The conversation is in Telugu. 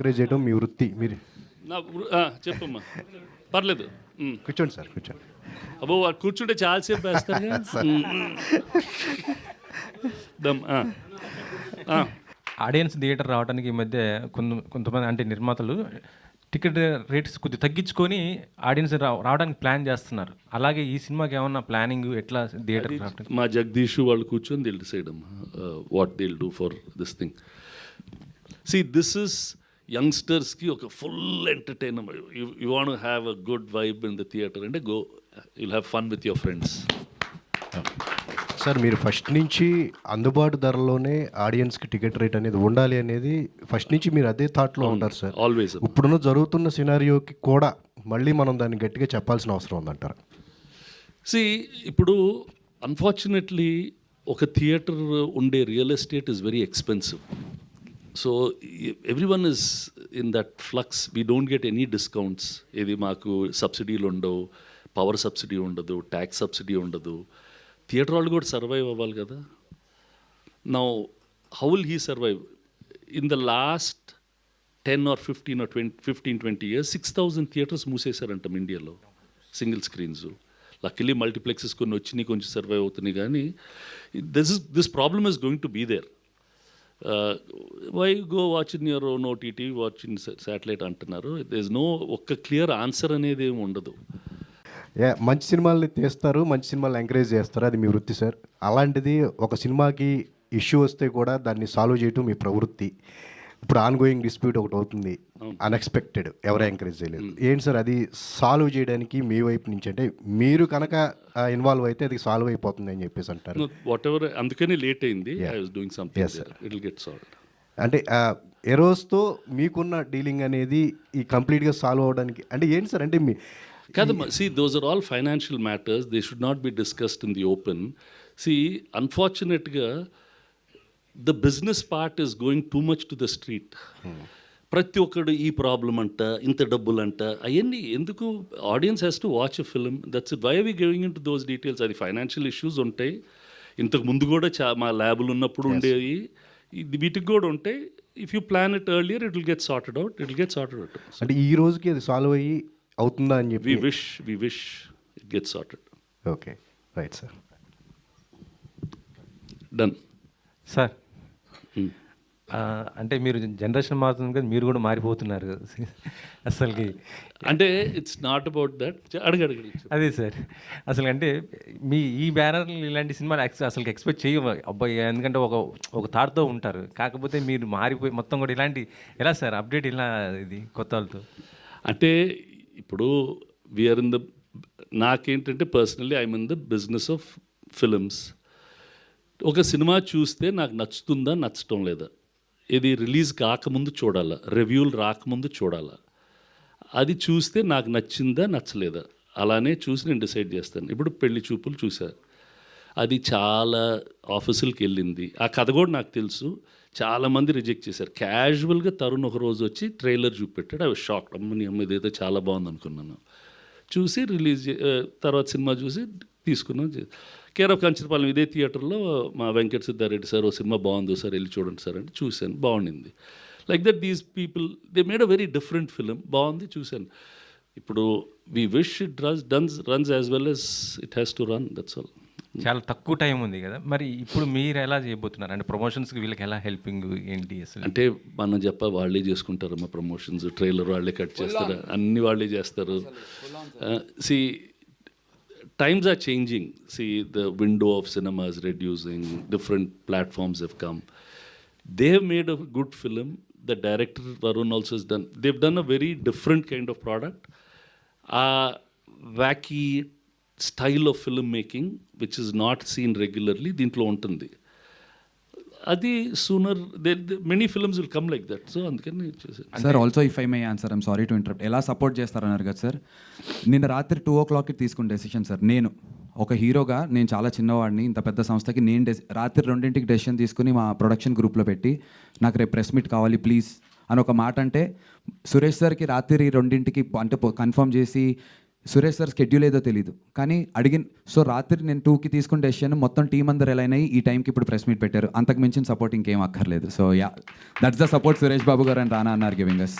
ఎంకరేజ్ చేయడం మీ వృత్తి. మీరు చెప్పమ్మా, పర్లేదు. కూర్చోండి సార్, కూర్చోండి. అబ్బో కూర్చుంటే చాలాసేపు వేస్తారు. ఆడియన్స్ థియేటర్ రావడానికి ఈ మధ్య కొంతమంది అంటే నిర్మాతలు టికెట్ రేట్స్ కొద్దిగా తగ్గించుకొని ఆడియన్స్ రావడానికి ప్లాన్ చేస్తున్నారు. అలాగే ఈ సినిమాకి ఏమన్నా ప్లానింగ్ ఎట్లా థియేటర్ రావడానికి? మా జగదీష్ వాళ్ళు కూర్చొని దిల్ డిసైడ్ అమ్మా what they'll do for this thing. This is యంగ్స్టర్స్కి ఒక full entertainment. You want have a good vibe in the theatre అంటే go, you'll have fun with your friends. Sir మీరు ఫస్ట్ నుంచి అందుబాటు ధరలోనే ఆడియన్స్కి టికెట్ రేట్ అనేది ఉండాలి అనేది ఫస్ట్ నుంచి మీరు అదే థాట్లో ఉంటారు సార్. ఆల్వేస్. ఇప్పుడున్న జరుగుతున్న సినారియోకి కూడా మళ్ళీ మనం దాన్ని గట్టిగా చెప్పాల్సిన అవసరం ఉందంటారు. ఇప్పుడు అన్ఫార్చునేట్లీ ఒక థియేటర్ ఉండే real estate is very expensive. So everyone is in that flux. We don't get any discounts. ఇది మాకు సబ్సిడీలు ఉండవు, పవర్ సబ్సిడీ ఉండదు, ట్యాక్స్ సబ్సిడీ ఉండదు. థియేటర్ వాళ్ళు కూడా సర్వైవ్ అవ్వాలి కదా. Now how will he survive? In the last 10 or 15-20 years 6,000 theatres మూసేశారంటాం ఇండియాలో, సింగిల్ స్క్రీన్స్. లక్కీలీ మల్టీప్లెక్సెస్ కొన్ని వచ్చినాయి, కొంచెం సర్వైవ్ అవుతున్నాయి. కానీ this problem is going to be there. Why go watch in your own OTT, watch in satellite అంటున్నారు. దేర్ ఇస్ నో ఒక్క క్లియర్ ఆన్సర్ అనేది ఏమి ఉండదు. మంచి సినిమాల్ని తీస్తారు, మంచి సినిమాలు ఎంకరేజ్ చేస్తారు, అది మీ వృత్తి సార్. అలాంటిది ఒక సినిమాకి ఇష్యూ వస్తే కూడా దాన్ని సాల్వ్ చేయటం మీ ప్రవృత్తి. ఇప్పుడు ఆన్ గోయింగ్ డిస్ప్యూట్ ఒకటి అవుతుంది, అన్ఎక్స్పెక్టెడ్, ఎవరు ఎంకరేజ్ చేయలేదు. ఏంటి సార్ అది సాల్వ్ చేయడానికి మీ వైపు నుంచి? అంటే మీరు కనుక ఇన్వాల్వ్ అయితే అది సాల్వ్ అయిపోతుంది అని చెప్పేసి అంటారు. వాట్ ఎవర్, అందుకని లేట్ అయింది. I was doing something there, it will get solved. అంటే ఎరోస్తో మీకున్న డీలింగ్ అనేది ఈ కంప్లీట్గా సాల్వ్ అవ్వడానికి అంటే ఏంటి సార్? అంటే మీ Kadam, see, those are all financial matters. They should not be discussed in the open. See, unfortunately, the business part is going too much to the street. ప్రతి ఒక్కడు ఈ ప్రాబ్లం అంట, ఇంత డబ్బులు అంట, అవన్నీ ఎందుకు? Audience has to watch a film. That's it. Why are we going in to those details? అది ఫైనాన్షియల్ ఇష్యూస్ ఉంటాయి. ఇంతకు ముందు కూడా మా ల్యాబులు ఉన్నప్పుడు ఉండేవి, వీటికి కూడా ఉంటాయి. If you plan it earlier it will get sorted out. It will get sorted out. అంటే ఈ రోజుకి అది సాల్వ్ అయ్యి అవుతుందా అని చెప్పి we wish it gets sorted. Okay, right sir. Done sir. అంటే మీరు జనరేషన్ మారుతుంది కదా, మీరు కూడా మారిపోతున్నారు అసలుకి. అంటే ఇట్స్ నాట్ అబౌట్ దట్. అడగండి. అదే సార్, అసలు అంటే ఈ బ్యానర్లు ఇలాంటి సినిమాలు అసలు ఎక్స్పెక్ట్ చేయము అబ్బాయి, ఎందుకంటే ఒక థాట్తో ఉంటారు. కాకపోతే మీరు మారిపోయి మొత్తం కూడా ఇలాంటి ఎలా సార్ అప్డేట్ ఇలా ఇది కొత్త వాళ్ళతో? అంటే ఇప్పుడు వీఆర్ ఇన్ ద, నాకేంటంటే personally I'm in the business of films. ఒక సినిమా చూస్తే నాకు నచ్చుతుందా నచ్చటం లేదా, ఇది రిలీజ్ కాకముందు చూడాలా, రివ్యూలు రాకముందు చూడాలా, అది చూస్తే నాకు నచ్చిందా నచ్చలేదా, అలానే చూసి నేను డిసైడ్ చేస్తాను. ఇప్పుడు పెళ్లి చూపులు చూశాను, అది చాలా ఆఫీసులకి వెళ్ళింది. ఆ కథ కూడా నాకు తెలుసు, చాలామంది రిజెక్ట్ చేశారు. క్యాజువల్గా తరుణ్ ఒక రోజు వచ్చి ట్రైలర్ చూపెట్టాడు. I was shocked. అమ్మ ఇదైతే చాలా బాగుంది అనుకున్నాను. చూసి రిలీజ్ తర్వాత సినిమా చూసి తీసుకున్నాం. కేర్ ఆఫ్ కంచరపాలెం ఇదే థియేటర్లో మా వెంకట సిద్ధారెడ్డి సార్ ఓ సినిమా బాగుంది సార్ వెళ్ళి చూడండి సార్ అంటే చూశాను, బాగుండింది. Like that these people they made a very different film, బాగుంది, చూశాను. ఇప్పుడు we wish it runs as well as it has to run, that's all. చాలా తక్కువ టైం ఉంది కదా, మరి ఇప్పుడు మీరు ఎలా చేయబోతున్నారు? అంటే ప్రమోషన్స్కి వీళ్ళకి ఎలా హెల్పింగ్ ఏంటి అసలు? అంటే మనం వాళ్ళే చేసుకుంటారు మా ప్రమోషన్స్, ట్రైలర్ వాళ్ళే కట్ చేస్తారు, అన్నీ వాళ్ళే చేస్తారు. See times are changing. See, the window of cinema is reducing. Different platforms have come. They have made a good film. The director Varun also has done. They've done a very different kind of product. Wacky style of filmmaking, which is not seen regularly. Dintlo untundi. Adi sooner, many films will come like that. So, అందుకని sir also if I may answer, I'm sorry to interrupt. ఎలా సపోర్ట్ చేస్తారన్నారు కదా సార్, నిన్న రాత్రి 2 o'clockకి తీసుకున్న డెసిషన్ సార్. నేను ఒక హీరోగా, నేను చాలా చిన్నవాడిని, ఇంత పెద్ద సంస్థకి నేను రాత్రి 2ంటికి డెసిషన్ తీసుకుని మా ప్రొడక్షన్ గ్రూప్లో పెట్టి నాకు రేపు ప్రెస్ మీట్ కావాలి ప్లీజ్ అని ఒక మాట అంటే, సురేష్ సార్కి రాత్రి 2ంటికి అంటే కన్ఫర్మ్ చేసి సురేష్ సార్ స్కెడ్యూల్ ఏదో తెలియదు కానీ సో రాత్రి నేను 2కి తీసుకున్న డెసిషన్ మొత్తం టీం అందరు ఎలా అయినాయి ఈ టైంకి ఇప్పుడు ప్రెస్ మీట్ పెట్టారు. అంతకు మించిన సపోర్ట్ ఇంకేం అక్కర్లేదు. So yeah, that's the support Suresh Babu గారు అండ్ రానా అన్నారు గివింగ్ అస్.